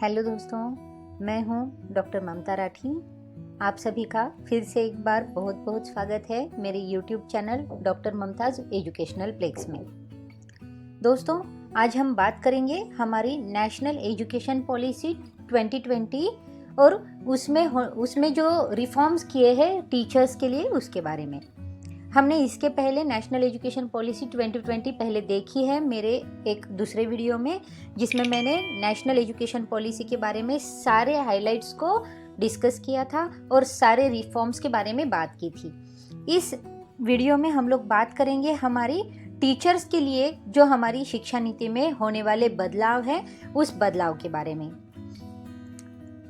Hello दोस्तों, मैं हूं डॉक्टर ममता राठी। आप सभी का फिर से एक बार बहुत बहुत स्वागत है मेरे YouTube channel doctor Mumtaz educational plex में। दोस्तों, आज हम बात करेंगे हमारी नेशनल एजुकेशन पॉलिसी 2020 और उसमें जो रिफॉर्म्स किए हैं टीचर्स के लिए, उसके बारे में। हमने इसके पहले नेशनल एजुकेशन पॉलिसी 2020 पहले देखी है मेरे एक दूसरे वीडियो में, जिसमें मैंने नेशनल एजुकेशन पॉलिसी के बारे में सारे हाइलाइट्स को डिस्कस किया था और सारे रिफॉर्म्स के बारे में बात की थी। इस वीडियो में हम लोग बात करेंगे हमारी टीचर्स के लिए जो हमारी शिक्षा नीति में होने वाले बदलाव है, उस बदलाव के बारे में।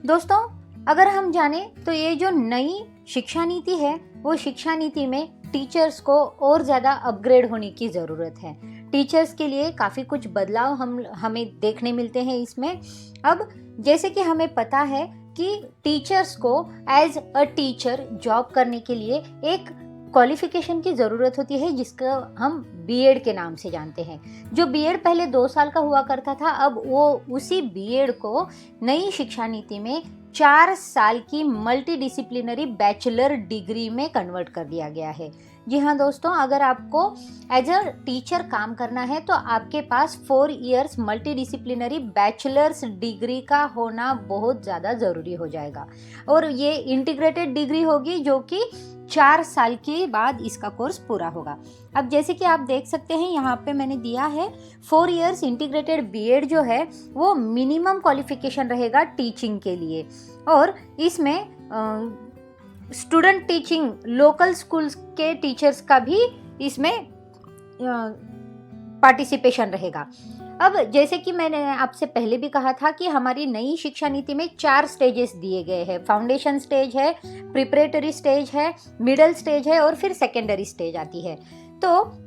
दोस्तों, अगर हम जाने तो ये जो नई शिक्षा नीति है, वो शिक्षा नीति में टीचर्स को और ज़्यादा अपग्रेड होने की ज़रूरत है। टीचर्स के लिए काफ़ी कुछ बदलाव हमें देखने मिलते हैं इसमें। अब जैसे कि हमें पता है कि टीचर्स को एज अ टीचर जॉब करने के लिए एक क्वालिफिकेशन की ज़रूरत होती है, जिसका हम बीएड के नाम से जानते हैं। जो बीएड पहले 2 साल का हुआ करता था, अब वो उसी बीएड को नई शिक्षा नीति में 4 साल की मल्टी डिसिप्लिनरी बैचलर डिग्री में कन्वर्ट कर दिया गया है। जी हाँ दोस्तों, अगर आपको एज अ टीचर काम करना है तो आपके पास 4 years multi disciplinary bachelors degree का होना बहुत ज़्यादा ज़रूरी हो जाएगा। और ये इंटीग्रेटेड डिग्री होगी, जो कि 4 साल के बाद इसका कोर्स पूरा होगा। अब जैसे कि आप देख सकते हैं, यहाँ पे मैंने दिया है 4 इयर्स इंटीग्रेटेड बीएड जो है वो मिनिमम क्वालिफिकेशन रहेगा टीचिंग के लिए। और इसमें स्टूडेंट टीचिंग लोकल स्कूल्स के टीचर्स का भी इसमें पार्टिसिपेशन रहेगा। अब जैसे कि मैंने आपसे पहले भी कहा था कि हमारी नई शिक्षा नीति में 4 स्टेजेस दिए गए हैं। फाउंडेशन स्टेज है, प्रिपरेटरी स्टेज है, मिडिल स्टेज है और फिर सेकेंडरी स्टेज आती है। तो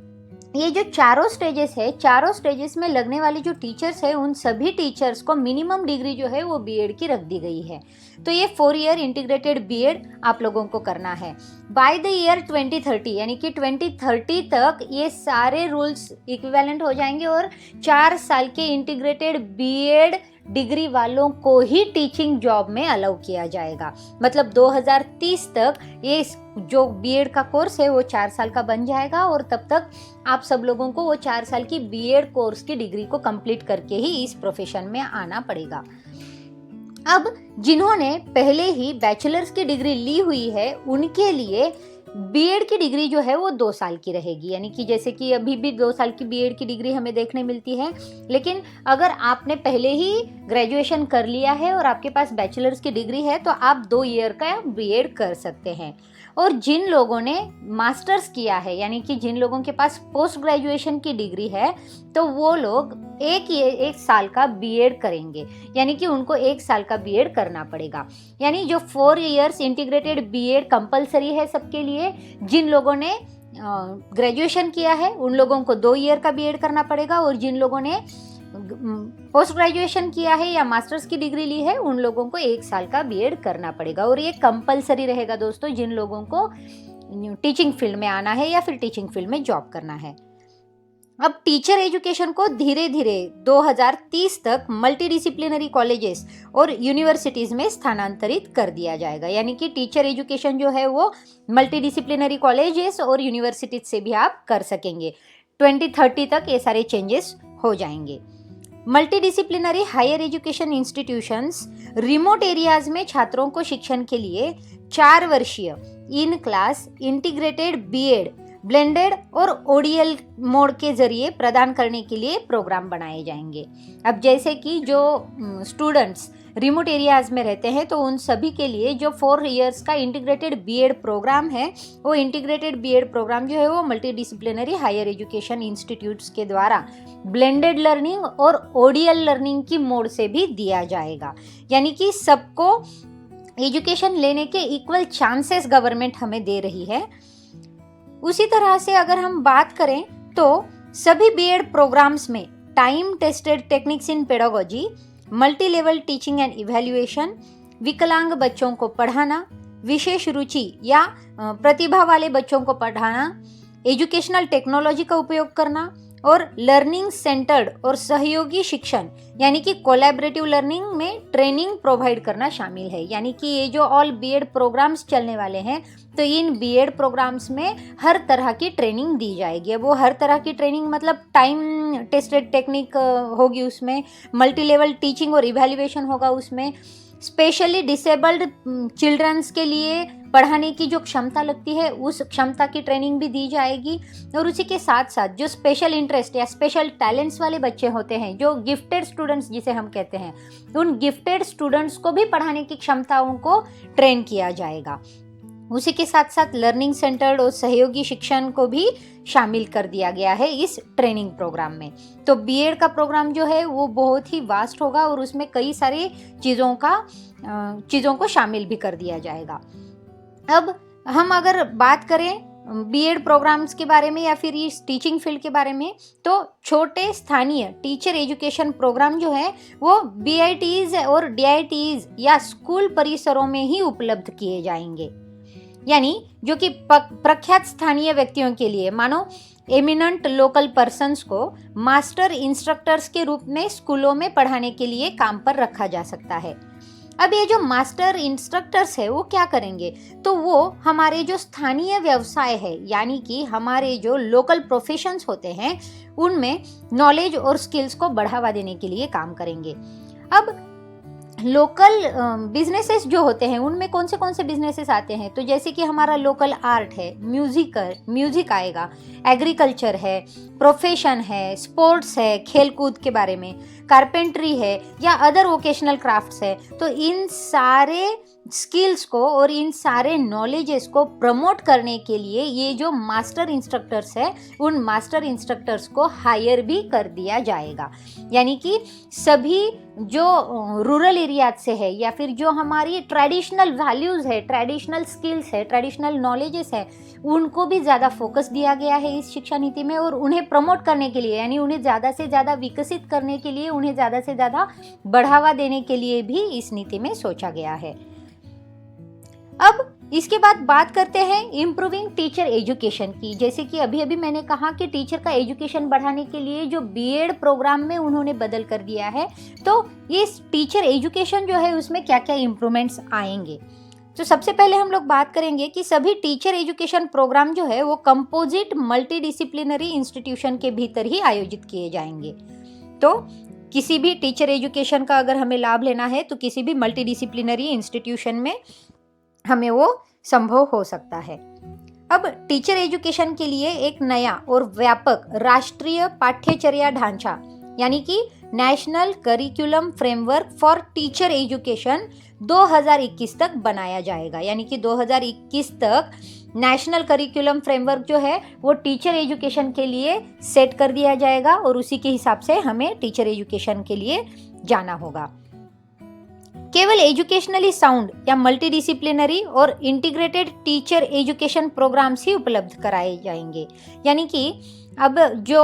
ये जो चारों स्टेजेस है, चारों स्टेजेस में लगने वाले जो टीचर्स है, उन सभी टीचर्स को मिनिमम डिग्री जो है वो बीएड की रख दी गई है। तो ये 4 ईयर इंटीग्रेटेड बीएड आप लोगों को करना है बाय द ईयर 2030, यानी कि 2030 तक ये सारे रूल्स इक्विवेलेंट हो जाएंगे और 4 साल के इंटीग्रेटेड बीएड डिग्री वालों को ही टीचिंग जॉब में अलाउ किया जाएगा। मतलब 2030 तक ये जो बीएड का कोर्स है वो 4 साल का बन जाएगा और तब तक आप सब लोगों को वो 4 साल की बीएड कोर्स की डिग्री को कंप्लीट करके ही इस प्रोफेशन में आना पड़ेगा। अब जिन्होंने पहले ही बैचलर्स की डिग्री ली हुई है, उनके लिए बीएड की डिग्री जो है वो 2 साल की रहेगी। यानी कि जैसे कि अभी भी 2 साल की बीएड की डिग्री हमें देखने मिलती है, लेकिन अगर आपने पहले ही ग्रेजुएशन कर लिया है और आपके पास बैचलर्स की डिग्री है तो आप 2 ईयर का बीएड कर सकते हैं। और जिन लोगों ने मास्टर्स किया है, यानी कि जिन लोगों के पास पोस्ट ग्रेजुएशन की डिग्री है, तो वो लोग एक साल का बीएड करेंगे। यानी कि उनको 1 साल का बीएड करना पड़ेगा। यानी जो 4 इयर्स इंटीग्रेटेड बीएड कंपलसरी है सबके लिए। जिन लोगों ने ग्रेजुएशन किया है उन लोगों को 2 ईयर का बीएड करना पड़ेगा, और जिन लोगों ने पोस्ट ग्रेजुएशन किया है या मास्टर्स की डिग्री ली है उन लोगों को 1 साल का बीएड करना पड़ेगा। और ये कंपलसरी रहेगा दोस्तों, जिन लोगों को टीचिंग फील्ड में आना है या फिर टीचिंग फील्ड में जॉब करना है। अब टीचर एजुकेशन को धीरे धीरे 2030 तक मल्टी डिसिप्लिनरी कॉलेजेस और यूनिवर्सिटीज़ में स्थानांतरित कर दिया जाएगा। यानी कि टीचर एजुकेशन जो है वो मल्टी डिसिप्लिनरी कॉलेजेस और यूनिवर्सिटीज से भी आप कर सकेंगे। 2030 तक ये सारे चेंजेस हो जाएंगे। Multi disciplinary higher education institutions remote areas में छात्रों को शिक्षण के लिए 4 वर्षीय in class integrated BEd blended और ओडीएल मोड के जरिए प्रदान करने के लिए प्रोग्राम बनाए जाएंगे। अब जैसे कि जो स्टूडेंट्स रिमोट एरियाज में रहते हैं, तो उन सभी के लिए जो 4 इयर्स का इंटीग्रेटेड बीएड प्रोग्राम है, वो इंटीग्रेटेड बीएड प्रोग्राम जो है वो multi disciplinary higher education institutes के द्वारा ब्लेंडेड लर्निंग और ओडीएल लर्निंग की मोड से भी दिया जाएगा। यानी कि सबको एजुकेशन लेने के इक्वल चांसेस गवर्नमेंट हमें दे रही है। उसी तरह से अगर हम बात करें तो सभी बीएड प्रोग्राम्स में time tested techniques in pedagogy, multi level teaching and evaluation, विकलांग बच्चों को पढ़ाना, विशेष रुचि या प्रतिभा वाले बच्चों को पढ़ाना, एजुकेशनल टेक्नोलॉजी का उपयोग करना, और लर्निंग सेंटर्ड और सहयोगी शिक्षण यानी कि कोलैबोरेटिव लर्निंग में ट्रेनिंग प्रोवाइड करना शामिल है। यानी कि ये जो ऑल बीएड प्रोग्राम्स चलने वाले हैं, तो इन बीएड प्रोग्राम्स में हर तरह की ट्रेनिंग दी जाएगी। अब वो हर तरह की ट्रेनिंग मतलब टाइम टेस्टेड टेक्निक होगी उसमें, मल्टी लेवल टीचिंग और इवैल्यूएशन होगा उसमें, स्पेशली डिसेबल्ड चिल्ड्रंस के लिए पढ़ाने की जो क्षमता लगती है उस क्षमता की ट्रेनिंग भी दी जाएगी। और उसी के साथ साथ जो स्पेशल इंटरेस्ट या स्पेशल टैलेंट्स वाले बच्चे होते हैं, जो गिफ्टेड स्टूडेंट्स जिसे हम कहते हैं, उन गिफ्टेड स्टूडेंट्स को भी पढ़ाने की क्षमताओं को ट्रेन किया जाएगा। उसी के साथ साथ लर्निंग सेंटर्ड और सहयोगी शिक्षण को भी शामिल कर दिया गया है इस ट्रेनिंग प्रोग्राम में। तो बीएड का प्रोग्राम जो है वो बहुत ही वास्ट होगा और उसमें कई सारी चीज़ों को शामिल भी कर दिया जाएगा। अब हम अगर बात करें बीएड प्रोग्राम्स के बारे में या फिर इस टीचिंग फील्ड के बारे में, तो छोटे स्थानीय टीचर एजुकेशन प्रोग्राम जो है वो बीआईटीज और डीआईटीज या स्कूल परिसरों में ही उपलब्ध किए जाएंगे। यानी जो कि प्रख्यात स्थानीय व्यक्तियों के लिए, मानो एमिनेंट लोकल पर्सन्स को मास्टर इंस्ट्रक्टर्स के रूप में स्कूलों में पढ़ाने के लिए काम पर रखा जा सकता है। अब ये जो मास्टर इंस्ट्रक्टर्स है वो क्या करेंगे, तो वो हमारे जो स्थानीय व्यवसाय है यानी कि हमारे जो लोकल प्रोफेशंस होते हैं उनमें नॉलेज और स्किल्स को बढ़ावा देने के लिए काम करेंगे। अब लोकल बिजनेसेस जो होते हैं उनमें कौन से बिजनेसेस आते हैं, तो जैसे कि हमारा लोकल आर्ट है, म्यूजिक आएगा, एग्रीकल्चर है, प्रोफेशन है, स्पोर्ट्स है, खेलकूद के बारे में, कारपेंट्री है या अदर वोकेशनल क्राफ्ट्स है। तो इन सारे स्किल्स को और इन सारे नॉलेजेस को प्रमोट करने के लिए ये जो मास्टर इंस्ट्रक्टर्स है उन मास्टर इंस्ट्रक्टर्स को हायर भी कर दिया जाएगा। यानी कि सभी जो रूरल एरिया से है या फिर जो हमारी ट्रेडिशनल वैल्यूज़ है, ट्रेडिशनल स्किल्स है, ट्रेडिशनल नॉलेजेस है, उनको भी ज़्यादा फोकस दिया गया है इस शिक्षा नीति में। और उन्हें प्रमोट करने के लिए यानी उन्हें ज़्यादा से ज़्यादा विकसित करने के लिए, उन्हें ज़्यादा से ज़्यादा बढ़ावा देने के लिए भी इस नीति में सोचा गया है। अब इसके बाद बात करते हैं इम्प्रूविंग टीचर एजुकेशन की। जैसे कि अभी मैंने कहा कि टीचर का एजुकेशन बढ़ाने के लिए जो बीएड प्रोग्राम में उन्होंने बदल कर दिया है, तो इस टीचर एजुकेशन जो है उसमें क्या क्या इम्प्रूवमेंट्स आएंगे। तो सबसे पहले हम लोग बात करेंगे कि सभी टीचर एजुकेशन प्रोग्राम जो है वो कंपोजिट मल्टी डिसिप्लिनरी इंस्टीट्यूशन के भीतर ही आयोजित किए जाएंगे। तो किसी भी टीचर एजुकेशन का अगर हमें लाभ लेना है तो किसी भी मल्टी डिसिप्लिनरी इंस्टीट्यूशन में हमें वो संभव हो सकता है। अब टीचर एजुकेशन के लिए एक नया और व्यापक राष्ट्रीय पाठ्यचर्या ढांचा यानी कि national curriculum framework for teacher education 2021 तक बनाया जाएगा। यानी कि 2021 तक नेशनल करिकुलम फ्रेमवर्क जो है वो टीचर एजुकेशन के लिए सेट कर दिया जाएगा और उसी के हिसाब से हमें टीचर एजुकेशन के लिए जाना होगा। केवल एजुकेशनली साउंड या मल्टीडिसिप्लिनरी और इंटीग्रेटेड टीचर एजुकेशन प्रोग्राम्स ही उपलब्ध कराए जाएंगे। यानी कि अब जो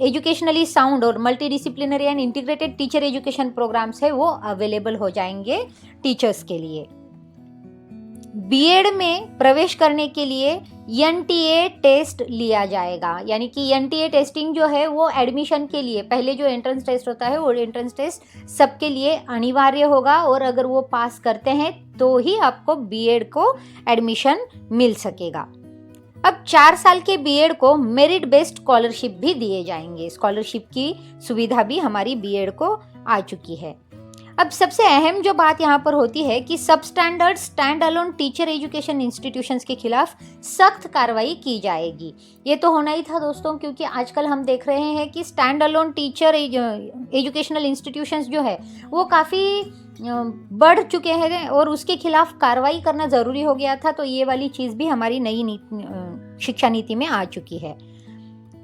एजुकेशनली साउंड और multidisciplinary and integrated teacher education programmes है वो अवेलेबल हो जाएंगे टीचर्स के लिए। बीएड में प्रवेश करने के लिए एनटीए टेस्ट लिया जाएगा। यानी कि एनटीए टेस्टिंग जो है वो एडमिशन के लिए पहले जो एंट्रेंस टेस्ट होता है वो एंट्रेंस टेस्ट सबके लिए अनिवार्य होगा और अगर वो पास करते हैं तो ही आपको बीएड को एडमिशन मिल सकेगा। अब 4 साल के बीएड को मेरिट बेस्ड स्कॉलरशिप भी दिए जाएंगे। स्कॉलरशिप की सुविधा भी हमारी बीएड को आ चुकी है। अब सबसे अहम जो बात यहाँ पर होती है कि सब standard stand alone teacher education institutions के खिलाफ सख्त कार्रवाई की जाएगी। ये तो होना ही था दोस्तों, क्योंकि आजकल हम देख रहे हैं कि stand alone teacher educational institutions जो है वो काफ़ी बढ़ चुके हैं और उसके खिलाफ कार्रवाई करना ज़रूरी हो गया था। तो ये वाली चीज़ भी हमारी नई शिक्षा नीति में आ चुकी है।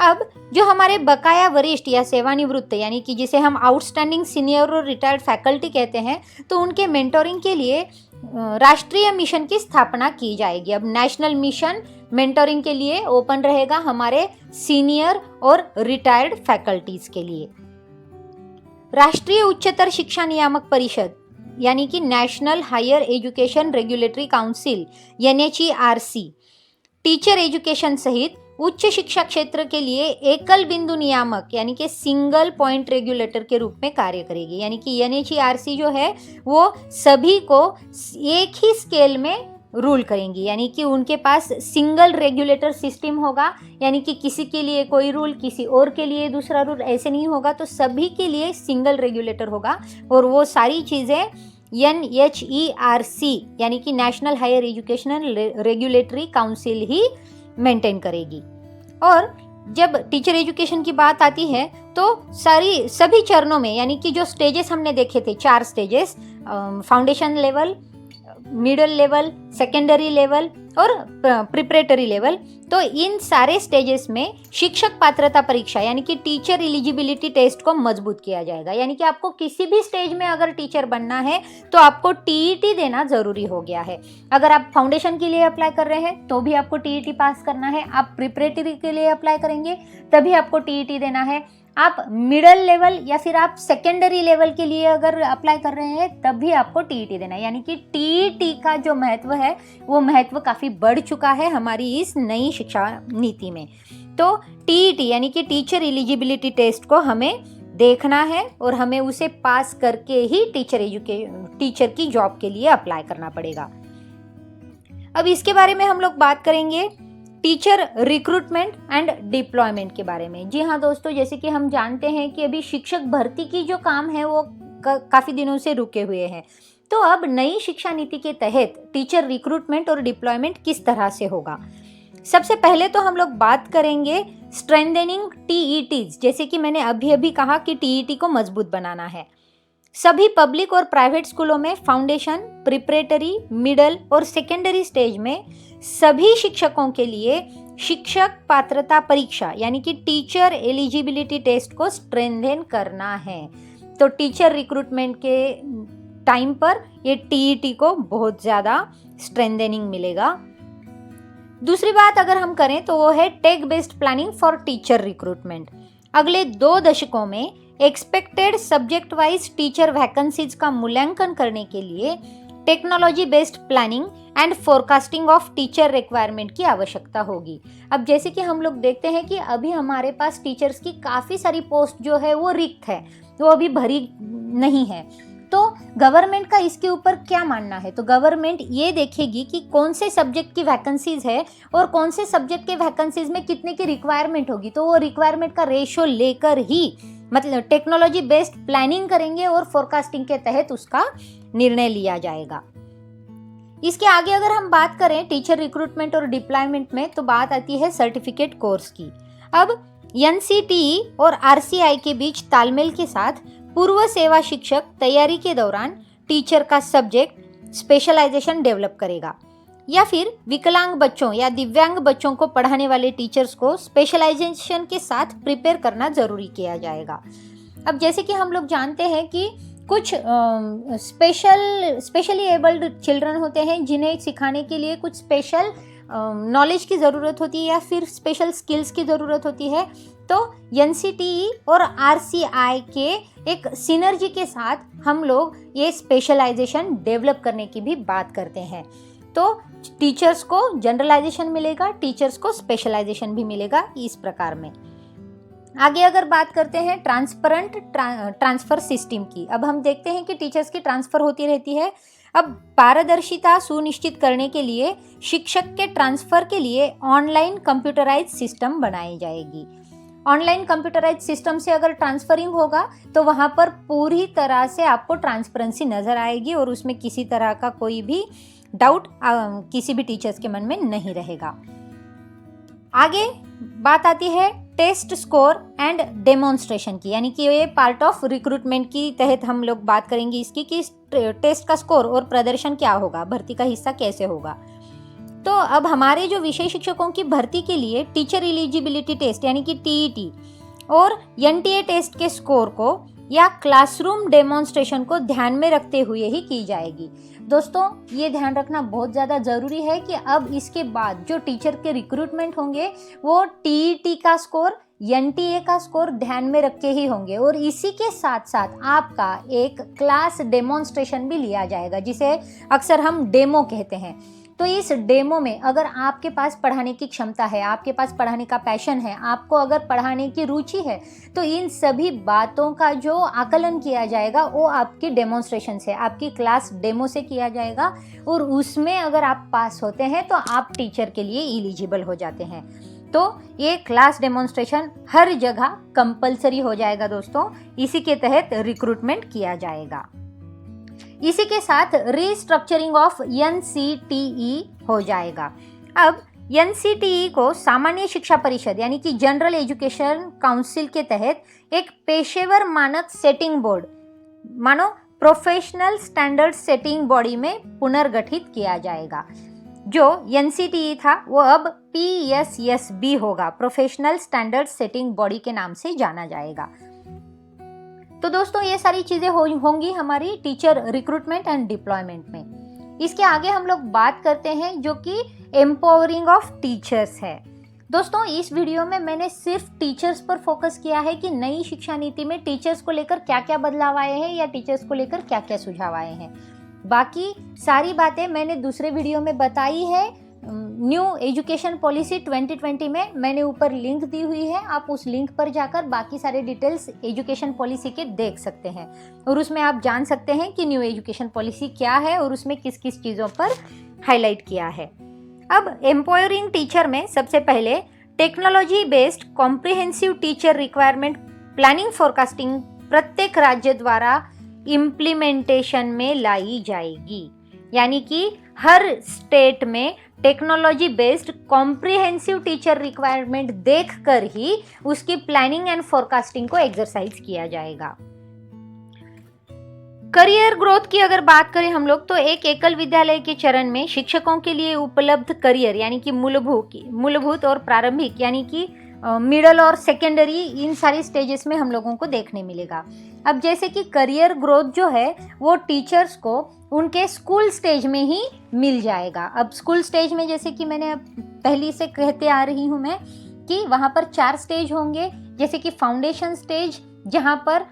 अब जो हमारे बकाया वरिष्ठ या सेवानिवृत्त यानी कि जिसे हम आउटस्टैंडिंग सीनियर और रिटायर्ड फैकल्टी कहते हैं, तो उनके मेंटोरिंग के लिए राष्ट्रीय मिशन की स्थापना की जाएगी। अब नेशनल मिशन मेंटोरिंग के लिए ओपन रहेगा हमारे सीनियर और रिटायर्ड फैकल्टीज के लिए। राष्ट्रीय उच्चतर शिक्षा नियामक परिषद यानी कि national higher education regulatory council NHERC teacher education सहित उच्च शिक्षा क्षेत्र के लिए एकल बिंदु नियामक यानी कि सिंगल पॉइंट रेगुलेटर के रूप में कार्य करेगी। यानी कि एनएचईआरसी जो है वो सभी को एक ही स्केल में रूल करेंगी, यानी कि उनके पास सिंगल रेगुलेटर सिस्टम होगा, यानी कि किसी के लिए कोई रूल, किसी और के लिए दूसरा रूल, ऐसे नहीं होगा। तो सभी के लिए सिंगल रेगुलेटर होगा और वो सारी चीज़ें NHERC यानी कि national higher educational regulatory council ही मेंटेन करेगी। और जब टीचर एजुकेशन की बात आती है तो सभी चरणों में, यानी कि जो स्टेजेस हमने देखे थे, 4 stages, foundation level, middle level, secondary level और प्रिपरेटरी लेवल, तो इन सारे स्टेजेस में शिक्षक पात्रता परीक्षा यानी कि टीचर एलिजिबिलिटी टेस्ट को मजबूत किया जाएगा। यानी कि आपको किसी भी स्टेज में अगर टीचर बनना है तो आपको टीईटी देना ज़रूरी हो गया है। अगर आप फाउंडेशन के लिए अप्लाई कर रहे हैं तो भी आपको टीईटी पास करना है, आप प्रिपरेटरी के लिए अप्लाई करेंगे तभी आपको टीईटी देना है, आप मिडिल लेवल या फिर आप सेकेंडरी लेवल के लिए अगर अप्लाई कर रहे हैं तब भी आपको टीईटी देना है। यानी कि टीईटी का जो महत्व है वो महत्व काफ़ी बढ़ चुका है हमारी इस नई शिक्षा नीति में। तो टीईटी यानी कि टीचर एलिजिबिलिटी टेस्ट को हमें देखना है और हमें उसे पास करके ही टीचर की जॉब के लिए अप्लाई करना पड़ेगा। अब इसके बारे में हम लोग बात करेंगे टीचर रिक्रूटमेंट एंड डिप्लॉयमेंट के बारे में। जी हाँ दोस्तों, जैसे कि हम जानते हैं कि अभी शिक्षक भर्ती की जो काम है वो काफ़ी दिनों से रुके हुए हैं। तो अब नई शिक्षा नीति के तहत टीचर रिक्रूटमेंट और डिप्लॉयमेंट किस तरह से होगा। सबसे पहले तो हम लोग बात करेंगे स्ट्रेंथनिंग टीईटीज। जैसे कि मैंने अभी कहा कि टीईटी को मजबूत बनाना है। सभी पब्लिक और प्राइवेट स्कूलों में फाउंडेशन, प्रिपरेटरी, मिडल और सेकेंडरी स्टेज में सभी शिक्षकों के लिए शिक्षक पात्रता परीक्षा यानी कि टीचर एलिजिबिलिटी टेस्ट को स्ट्रेंथन करना है। तो टीचर रिक्रूटमेंट के टाइम पर ये टीईटी को बहुत ज़्यादा स्ट्रेंथनिंग मिलेगा। दूसरी बात अगर हम करें तो वो है tech based planning for teacher recruitment. अगले 2 दशकों में expected subject wise teacher vacancies का मूल्यांकन करने के लिए technology based planning and forecasting of teacher requirement की आवश्यकता होगी। अब जैसे कि हम लोग देखते हैं कि अभी हमारे पास टीचर्स की काफ़ी सारी पोस्ट जो है वो रिक्त है, वो अभी भरी नहीं है। तो गवर्नमेंट का इसके ऊपर क्या मानना है, तो गवर्नमेंट ये देखेगी कि कौन से सब्जेक्ट की वैकेंसीज है और कौन से सब्जेक्ट के वैकेंसीज में कितने की रिक्वायरमेंट होगी। तो वो रिक्वायरमेंट का रेशो लेकर ही मतलब टेक्नोलॉजी बेस्ड प्लानिंग करेंगे और फोरकास्टिंग के तहत उसका निर्णय लिया जाएगा। इसके आगे अगर हम बात करें टीचर रिक्रूटमेंट और डिप्लॉयमेंट में तो बात आती है सर्टिफिकेट कोर्स की। अब NCTE और RCI के बीच तालमेल के साथ पूर्व सेवा शिक्षक तैयारी के दौरान टीचर का सब्जेक्ट स्पेशलाइजेशन डेवलप करेगा, या फिर विकलांग बच्चों या दिव्यांग बच्चों को पढ़ाने वाले टीचर्स को स्पेशलाइजेशन के साथ प्रिपेयर करना ज़रूरी किया जाएगा। अब जैसे कि हम लोग जानते हैं कि कुछ स्पेशली एबल्ड चिल्ड्रन होते हैं जिन्हें सिखाने के लिए कुछ स्पेशल नॉलेज की ज़रूरत होती है या फिर स्पेशल स्किल्स की ज़रूरत होती है। तो NCTE और RCI के एक सिनर्जी के साथ हम लोग ये स्पेशलाइजेशन डेवलप करने की भी बात करते हैं। तो टीचर्स को जनरलाइजेशन मिलेगा, टीचर्स को स्पेशलाइजेशन भी मिलेगा इस प्रकार में। आगे अगर बात करते हैं ट्रांसपेरेंट ट्रांसफ़र सिस्टम की। अब हम देखते हैं कि टीचर्स की ट्रांसफ़र होती रहती है। अब पारदर्शिता सुनिश्चित करने के लिए शिक्षक के ट्रांसफ़र के लिए ऑनलाइन कंप्यूटराइज सिस्टम बनाई जाएगी। ऑनलाइन कंप्यूटराइज सिस्टम से अगर ट्रांसफरिंग होगा तो वहाँ पर पूरी तरह से आपको ट्रांसपेरेंसी नज़र आएगी और उसमें किसी तरह का कोई भी डाउट किसी भी टीचर्स के मन में नहीं रहेगा। आगे बात आती है टेस्ट स्कोर एंड डेमोन्स्ट्रेशन की, यानी कि ये पार्ट ऑफ रिक्रूटमेंट की तहत हम लोग बात करेंगे इसकी कि टेस्ट का स्कोर और प्रदर्शन क्या होगा, भर्ती का हिस्सा कैसे होगा। तो अब हमारे जो विषय शिक्षकों की भर्ती के लिए टीचर एलिजिबिलिटी टेस्ट यानी कि TET और NTA टेस्ट के स्कोर को या क्लासरूम डेमोन्स्ट्रेशन को ध्यान में रखते हुए ही की जाएगी। दोस्तों ये ध्यान रखना बहुत ज़्यादा ज़रूरी है कि अब इसके बाद जो टीचर के रिक्रूटमेंट होंगे वो TET का स्कोर, NTA का स्कोर ध्यान में रख के ही होंगे और इसी के साथ साथ आपका एक क्लास डेमोन्स्ट्रेशन भी लिया जाएगा जिसे अक्सर हम डेमो कहते हैं। तो इस डेमो में अगर आपके पास पढ़ाने की क्षमता है, आपके पास पढ़ाने का पैशन है, आपको अगर पढ़ाने की रुचि है, तो इन सभी बातों का जो आकलन किया जाएगा वो आपकी डेमोन्स्ट्रेशन से, आपकी क्लास डेमो से किया जाएगा, और उसमें अगर आप पास होते हैं तो आप टीचर के लिए एलिजिबल हो जाते हैं। तो ये क्लास डेमोन्स्ट्रेशन हर जगह कंपलसरी हो जाएगा दोस्तों, इसी के तहत रिक्रूटमेंट किया जाएगा। इसी के साथ रीस्ट्रक्चरिंग ऑफ एनसीटीई हो जाएगा। अब एनसीटीई को सामान्य शिक्षा परिषद यानी कि जनरल एजुकेशन काउंसिल के तहत एक पेशेवर मानक सेटिंग बोर्ड, मानो प्रोफेशनल स्टैंडर्ड सेटिंग बॉडी में पुनर्गठित किया जाएगा। जो एनसीटीई था वो अब PSSB होगा, प्रोफेशनल स्टैंडर्ड सेटिंग बॉडी के नाम से जाना जाएगा। तो दोस्तों ये सारी चीजें होंगी हमारी टीचर रिक्रूटमेंट एंड डिप्लॉयमेंट में। इसके आगे हम लोग बात करते हैं जो कि एम्पावरिंग ऑफ टीचर्स है। दोस्तों इस वीडियो में मैंने सिर्फ टीचर्स पर फोकस किया है कि नई शिक्षा नीति में टीचर्स को लेकर क्या क्या बदलाव आए हैं या टीचर्स को लेकर क्या क्या सुझाव आए हैं। बाकी सारी बातें मैंने दूसरे वीडियो में बताई है। न्यू एजुकेशन पॉलिसी 2020 में मैंने ऊपर लिंक दी हुई है, आप उस लिंक पर जाकर बाकी सारे डिटेल्स एजुकेशन पॉलिसी के देख सकते हैं और उसमें आप जान सकते हैं कि न्यू एजुकेशन पॉलिसी क्या है और उसमें किस किस चीज़ों पर हाईलाइट किया है। अब एम्पावरिंग टीचर में सबसे पहले technology based comprehensive teacher requirement planning forecasting प्रत्येक राज्य द्वारा इम्प्लीमेंटेशन में लाई जाएगी, यानी कि हर स्टेट में technology based comprehensive teacher requirement देखकर ही उसकी प्लानिंग एंड फोरकास्टिंग को एक्सरसाइज किया जाएगा। करियर ग्रोथ की अगर बात करें हम लोग तो एक एकल विद्यालय के चरण में शिक्षकों के लिए उपलब्ध करियर यानी कि मूलभूत और प्रारंभिक यानी कि मिडल और सेकेंडरी, इन सारी स्टेजेस में हम लोगों को देखने मिलेगा। अब जैसे कि करियर ग्रोथ जो है वो टीचर्स को उनके स्कूल स्टेज में ही मिल जाएगा। अब स्कूल स्टेज में जैसे कि मैंने पहले से कहते आ रही हूँ मैं कि वहाँ पर 4 स्टेज होंगे, जैसे कि फाउंडेशन स्टेज जहाँ पर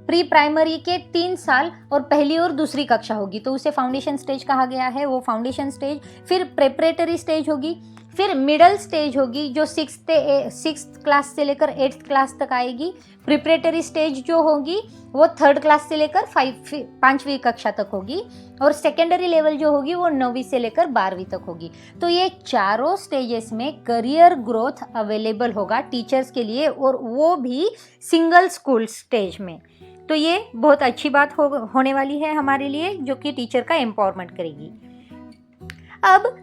प्री प्राइमरी के 3 साल और पहली और दूसरी कक्षा होगी तो उसे फाउंडेशन स्टेज कहा गया है, वो फाउंडेशन स्टेज। फिर प्रेपरेटरी स्टेज होगी, फिर मिडल स्टेज होगी जो 6th क्लास से लेकर 8th क्लास तक आएगी। प्रिपरेटरी स्टेज जो होगी वो 3rd क्लास से लेकर 5वीं कक्षा तक होगी और सेकेंडरी लेवल जो होगी वो 9वीं से लेकर 12वीं तक होगी। तो ये चारों स्टेजेस में करियर ग्रोथ अवेलेबल होगा टीचर्स के लिए और वो भी सिंगल स्कूल स्टेज में। तो ये बहुत अच्छी बात होने वाली है हमारे लिए जो कि टीचर का एम्पावरमेंट करेगी। अब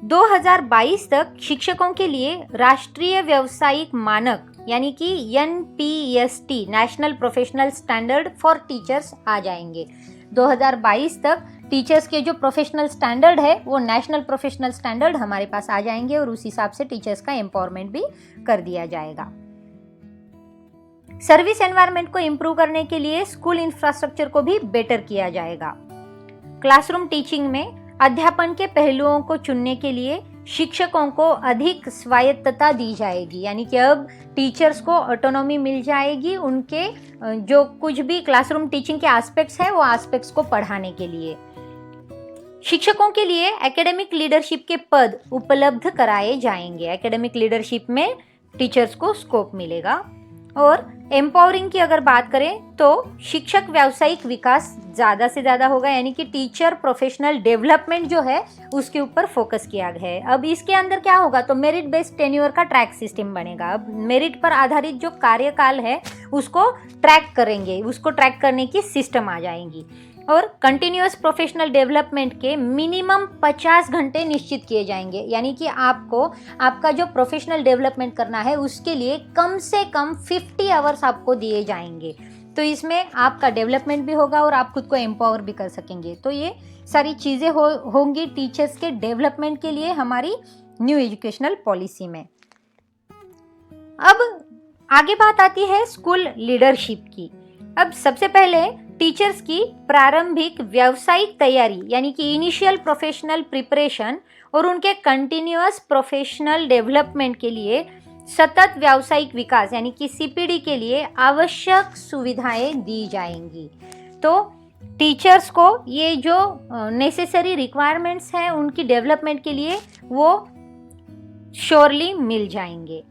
2022 तक शिक्षकों के लिए राष्ट्रीय व्यावसायिक मानक यानी कि NPST national professional standard for teachers आ जाएंगे। 2022 तक टीचर्स के जो प्रोफेशनल स्टैंडर्ड है वो नेशनल प्रोफेशनल स्टैंडर्ड हमारे पास आ जाएंगे और उस हिसाब से टीचर्स का एम्पावरमेंट भी कर दिया जाएगा। सर्विस एनवायरनमेंट को इम्प्रूव करने के लिए स्कूल इंफ्रास्ट्रक्चर को भी बेटर किया जाएगा। क्लासरूम टीचिंग में अध्यापन के पहलुओं को चुनने के लिए शिक्षकों को अधिक स्वायत्तता दी जाएगी, यानी कि अब टीचर्स को ऑटोनॉमी मिल जाएगी उनके जो कुछ भी क्लासरूम टीचिंग के एस्पेक्ट्स है वो एस्पेक्ट्स को पढ़ाने के लिए। शिक्षकों के लिए एकेडमिक लीडरशिप के पद उपलब्ध कराए जाएंगे, एकेडमिक लीडरशिप में टीचर्स को स्कोप मिलेगा। और एम्पावरिंग की अगर बात करें तो शिक्षक व्यावसायिक विकास ज़्यादा से ज़्यादा होगा, यानी कि टीचर प्रोफेशनल डेवलपमेंट जो है उसके ऊपर फोकस किया गया है। अब इसके अंदर क्या होगा तो मेरिट बेस्ड टेन्योर का ट्रैक सिस्टम बनेगा। अब मेरिट पर आधारित जो कार्यकाल है उसको ट्रैक करेंगे, उसको ट्रैक करने की सिस्टम आ जाएंगी। और कंटिन्यूअस प्रोफेशनल डेवलपमेंट के मिनिमम 50 घंटे निश्चित किए जाएंगे, यानी कि आपको आपका जो प्रोफेशनल डेवलपमेंट करना है उसके लिए कम से कम 50 आवर्स आपको दिए जाएंगे। तो इसमें आपका डेवलपमेंट भी होगा और आप खुद को एम्पावर भी कर सकेंगे। तो ये सारी चीज़ें होंगी टीचर्स के डेवलपमेंट के लिए हमारी न्यू एजुकेशनल पॉलिसी में। अब आगे बात आती है स्कूल लीडरशिप की। अब सबसे पहले टीचर्स की प्रारंभिक व्यावसायिक तैयारी यानी कि इनिशियल प्रोफेशनल प्रिपरेशन और उनके कंटिन्यूअस प्रोफेशनल डेवलपमेंट के लिए सतत व्यावसायिक विकास यानी कि CPD के लिए आवश्यक सुविधाएं दी जाएंगी। तो टीचर्स को ये जो नेसेसरी रिक्वायरमेंट्स हैं उनकी डेवलपमेंट के लिए वो श्योरली मिल जाएंगे।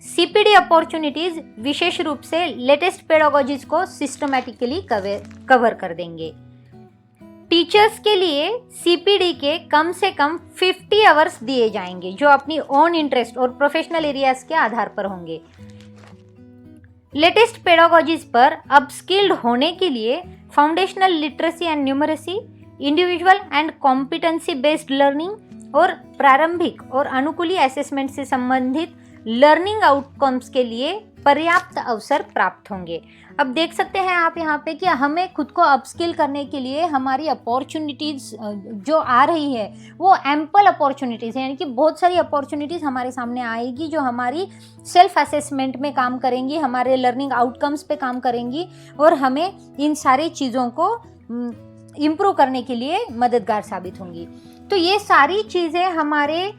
सीपीडी अपॉर्चुनिटीज विशेष रूप से लेटेस्ट पेडागोजीज को सिस्टमैटिकली कवर कर देंगे। टीचर्स के लिए सीपीडी के कम से कम 50 आवर्स दिए जाएंगे जो अपनी ओन इंटरेस्ट और प्रोफेशनल एरियाज के आधार पर होंगे। लेटेस्ट पेडागोजीज पर अपस्किल्ड होने के लिए foundational literacy and numeracy, individual and competency based learning और प्रारंभिक और अनुकूली असेसमेंट से संबंधित लर्निंग आउटकम्स के लिए पर्याप्त अवसर प्राप्त होंगे। अब देख सकते हैं आप यहाँ पे कि हमें खुद को अपस्किल करने के लिए हमारी अपॉर्चुनिटीज़ जो आ रही है वो एम्पल अपॉर्चुनिटीज़ है, यानी कि बहुत सारी अपॉर्चुनिटीज़ हमारे सामने आएगी जो हमारी सेल्फ असेसमेंट में काम करेंगी, हमारे लर्निंग आउटकम्स पे काम करेंगी और हमें इन सारी चीज़ों को इम्प्रूव करने के लिए मददगार साबित होंगी। तो ये सारी चीज़ें हमारे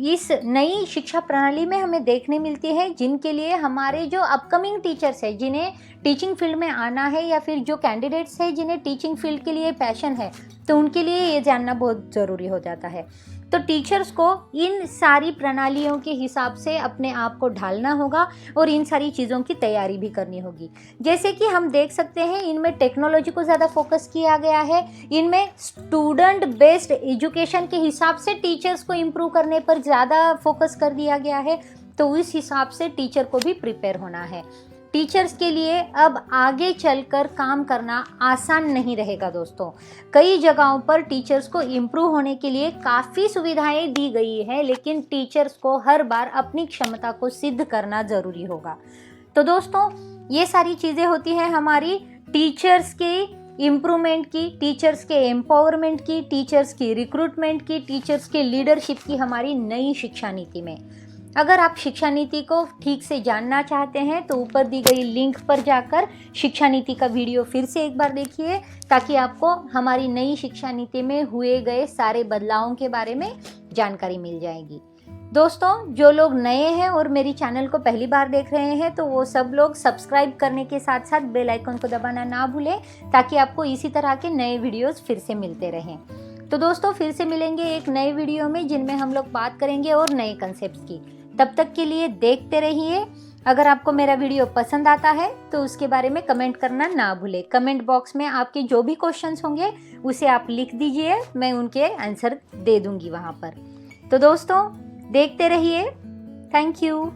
इस नई शिक्षा प्रणाली में हमें देखने मिलती है, जिनके लिए हमारे जो अपकमिंग टीचर्स हैं जिन्हें टीचिंग फील्ड में आना है या फिर जो कैंडिडेट्स हैं जिन्हें टीचिंग फील्ड के लिए पैशन है, तो उनके लिए ये जानना बहुत ज़रूरी हो जाता है। तो टीचर्स को इन सारी प्रणालियों के हिसाब से अपने आप को ढालना होगा और इन सारी चीज़ों की तैयारी भी करनी होगी। जैसे कि हम देख सकते हैं इनमें टेक्नोलॉजी को ज़्यादा फोकस किया गया है, इनमें स्टूडेंट बेस्ड एजुकेशन के हिसाब से टीचर्स को इम्प्रूव करने पर ज़्यादा फोकस कर दिया गया है। तो इस हिसाब से टीचर को भी प्रिपेयर होना है। टीचर्स के लिए अब आगे चलकर काम करना आसान नहीं रहेगा दोस्तों। कई जगहों पर टीचर्स को इम्प्रूव होने के लिए काफ़ी सुविधाएं दी गई है, लेकिन टीचर्स को हर बार अपनी क्षमता को सिद्ध करना ज़रूरी होगा। तो दोस्तों ये सारी चीज़ें होती हैं हमारी टीचर्स के इम्प्रूवमेंट की, टीचर्स के एम्पावरमेंट की, टीचर्स की रिक्रूटमेंट की, टीचर्स के लीडरशिप की हमारी नई शिक्षा नीति में। अगर आप शिक्षा नीति को ठीक से जानना चाहते हैं तो ऊपर दी गई लिंक पर जाकर शिक्षा नीति का वीडियो फिर से एक बार देखिए, ताकि आपको हमारी नई शिक्षा नीति में हुए गए सारे बदलावों के बारे में जानकारी मिल जाएगी। दोस्तों जो लोग नए हैं और मेरी चैनल को पहली बार देख रहे हैं तो वो सब लोग सब्सक्राइब करने के साथ साथ बेल आइकन को दबाना ना भूलें, ताकि आपको इसी तरह के नए वीडियोस फिर से मिलते रहें। तो दोस्तों फिर से मिलेंगे एक नए वीडियो में जिनमें हम लोग बात करेंगे और नए कंसेप्ट्स की। तब तक के लिए देखते रहिए। अगर आपको मेरा वीडियो पसंद आता है तो उसके बारे में कमेंट करना ना भूलें। कमेंट बॉक्स में आपके जो भी क्वेश्चंस होंगे उसे आप लिख दीजिए, मैं उनके आंसर दे दूंगी वहाँ पर। तो दोस्तों देखते रहिए। Thank you.